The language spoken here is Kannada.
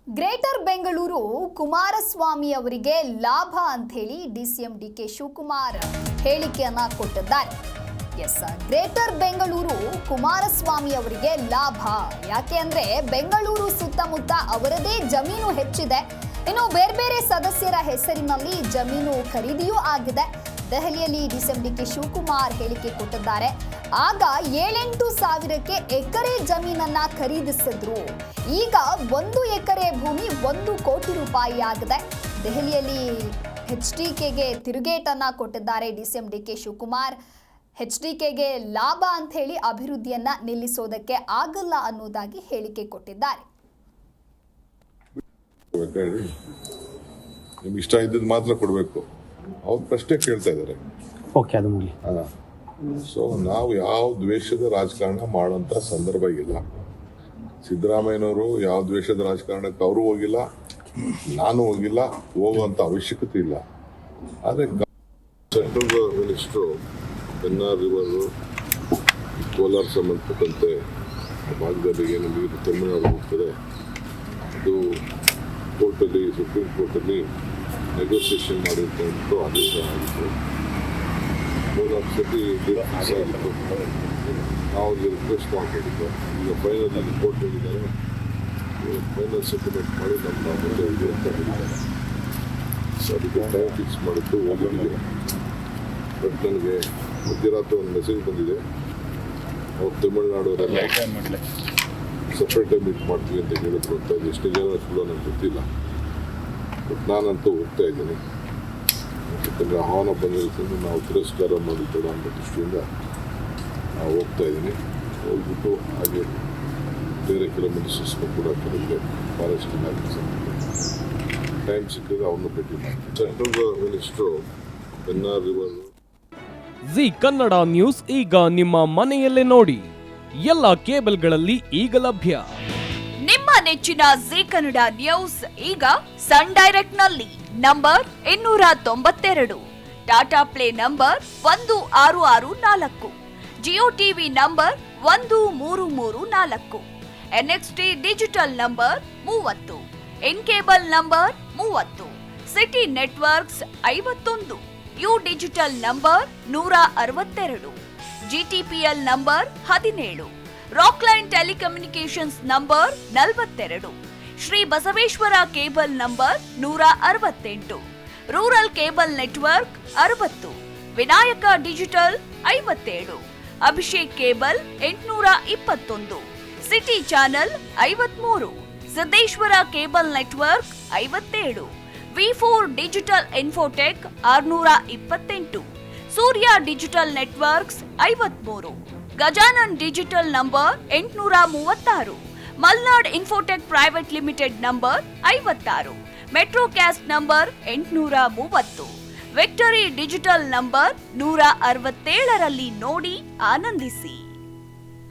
ಗ್ರೇಟರ್ ಬೆಂಗಳೂರು ಕುಮಾರಸ್ವಾಮಿ ಅವರಿಗೆ ಲಾಭ ಅಂತ ಹೇಳಿ ಡಿಸಿಎಂ ಡಿಕೆ ಶಿವಕುಮಾರ್ ಹೇಳಿಕೆಯನ್ನ ಕೊಟ್ಟಿದ್ದಾರೆ. ಗ್ರೇಟರ್ ಬೆಂಗಳೂರು ಕುಮಾರಸ್ವಾಮಿ ಅವರಿಗೆ ಲಾಭ. ಯಾಕೆ ಅಂದ್ರೆ ಬೆಂಗಳೂರು ಸುತ್ತಮುತ್ತ ಅವರದೇ ಜಮೀನು ಹೆಚ್ಚಿದೆ. ಇನ್ನು ಬೇರೆ ಬೇರೆ ಸದಸ್ಯರ ಹೆಸರಿನಲ್ಲಿ ಜಮೀನು ಖರೀದಿಯೂ ಆಗಿದೆ. ದೆಹಲಿಯಲ್ಲಿ ಡಿಸಿಎಂ ಡಿಕೆ ಶಿವಕುಮಾರ್ ಹೇಳಿಕೆ ಕೊಟ್ಟಿದ್ದಾರೆ. ಆಗ 7-8 ಸಾವಿರಕ್ಕೆ ಎಕರೆ ಜಮೀನನ್ನ ಖರೀದಿಸಿದ್ರು. ಈಗ 1 ಎಕರೆ ಭೂಮಿ 1 ಕೋಟಿ ರೂಪಾಯಿ ಆಗಿದೆ. ದೆಹಲಿಯಲ್ಲಿ HDKಗೆ ತಿರುಗೇಟನ್ನ ಕೊಟ್ಟಿದ್ದಾರೆ ಡಿಸಿಎಂ ಡಿಕೆ ಶಿವಕುಮಾರ್. HDKಗೆ ಲಾಭ ಅಂತ ಹೇಳಿ ಅಭಿವೃದ್ಧಿಯನ್ನ ನಿಲ್ಲಿಸೋದಕ್ಕೆ ಆಗಲ್ಲ ಅನ್ನೋದಾಗಿ ಹೇಳಿಕೆ ಕೊಟ್ಟಿದ್ದಾರೆ. ನಿಮ್ಗೆ ಇಷ್ಟ ಇದ್ದದ್ದು ಮಾತ್ರ ಕೊಡಬೇಕು. ಅವ್ರು ಪ್ರಶ್ನೆ ಕೇಳ್ತಾ ಇದ್ದಾರೆ. ಸೊ ನಾವು ಯಾವ ದ್ವೇಷದ ರಾಜಕಾರಣ ಮಾಡುವಂತ ಸಂದರ್ಭ ಇಲ್ಲ. ಸಿದ್ದರಾಮಯ್ಯನವರು ಯಾವ ದ್ವೇಷದ ರಾಜಕಾರಣಕ್ಕೆ ಅವರು ಹೋಗಿಲ್ಲ, ನಾನು ಹೋಗಿಲ್ಲ, ಹೋಗುವಂತ ಅವಶ್ಯಕತೆ ಇಲ್ಲ. ಆದ್ರೆ central minister Pennar river Kolar ಸಂಬಂಧಪಟ್ಟಂತೆ ಭಾಗದಲ್ಲಿ ಏನು ನೀರು ತಮಿಳುನಾಡು ಹೋಗ್ತದೆ, ಅದು ಕೋರ್ಟಲ್ಲಿ ಸುಪ್ರೀಂ ಕೋರ್ಟಲ್ಲಿ ನೆಗೋಸಿಯೇಷನ್ ಮಾಡಿರ್ತಕ್ಕಂಥ ಆದೇಶ ಆಗಿತ್ತು. 3 ಸತಿ ಫಿಕ್ಸ್ ಆಗಿತ್ತು. ನಾವು ಅಲ್ಲಿ ರಿಕ್ವೆಸ್ಟ್ ಮಾಡಿಕೊಂಡಿದ್ದು. ಈಗ ಫೈನಲ್ ಕೋರ್ಟ್ ಹೇಳಿದ್ದಾರೆ, ಫೈನಲ್ ಸೆಟಲ್ಮೆಂಟ್ ಮಾಡಿ ನಮ್ಮ ಮುಂದೆ ಇದೆ ಅಂತ ಹೇಳಿದ್ದಾರೆ. ಸೊ ಅದಕ್ಕೆ ಟೈಮ್ ಫಿಕ್ಸ್ ಮಾಡಿದ್ದು ಹೋಗಿದ್ದೀವಿ. ಬಟ್ ನನಗೆ ಮಧ್ಯರಾತ್ರಿ ಒಂದು ಮೆಸೇಜ್ ಬಂದಿದೆ, ಅವ್ರು ತಮಿಳುನಾಡವರೆಲ್ಲ ಸಪ್ರೇಟಾಗಿ ಮೀಟ್ ಮಾಡ್ತೀವಿ ಅಂತ ಹೇಳಿದ್ರು ಅಂತ. ಎಷ್ಟು ಜನ ಕೂಡ ನನಗೆ ಗೊತ್ತಿಲ್ಲ. ಬಟ್ ನಾನಂತೂ ಹೋಗ್ತಾ ಇದ್ದೀನಿ. ಯಾಕಂದರೆ ಆಹ್ವಾನ ಬಂದಿರೋದ್ರಿಂದ ನಾವು ತಿರಸ್ಕಾರ ಮಾಡಿದ್ದೇವೆ ಅನ್ನೋ ದೃಷ್ಟಿಯಿಂದ ನಾವು ಹೋಗ್ತಾ ಇದ್ದೀನಿ. ಹೋಗ್ಬಿಟ್ಟು ಹಾಗೆ ಬೇರೆ ಕೆಲವು ಮಿನಿಸ್ಟರ್ಸ್ನೂ ಕೂಡ ಕೆಲವರಿಗೆ ಫಾರೆಸ್ಟ್ ಟೈಮ್ ಸಿಕ್ಕಿದ್ರೆ ಅವ್ರನ್ನೂ ಭೇಟಿ ಮಾಡ್ತೀನಿ. Central minister Pennar river G Kannada news ಈಗ ನಿಮ್ಮ ಮನೆಯಲ್ಲೇ ನೋಡಿ. ಎಲ್ಲ ಕೇಬಲ್ಗಳಲ್ಲಿ ಈಗ ಲಭ್ಯ. ನಿಮ್ಮ ನೆಚ್ಚಿನ ಜಿ ಕನ್ನಡ ನ್ಯೂಸ್ ಈಗ ಸನ್ ಡೈರೆಕ್ಟ್ ನಲ್ಲಿ number 292, Tata play number 1664, Jio TV number 1334, NXT digital number 30, in cable number 30, city networks 51, U digital number 162, GTPL number 17, Rockline telecommunications number 42, Shri Basaveshwara cable number 168, rural cable network 60, Vinayaka digital 57, Abhishek cable 821, city channel 53, Siddeshwara cable network 57, V4 digital Infotech 628, Surya digital networks 53, Gajanan digital number 836, Malnad Infotech Private Limited number 56, Metrocast number 830, Victory Digital number 167ರಲ್ಲಿ ನೋಡಿ ಆನಂದಿಸಿ.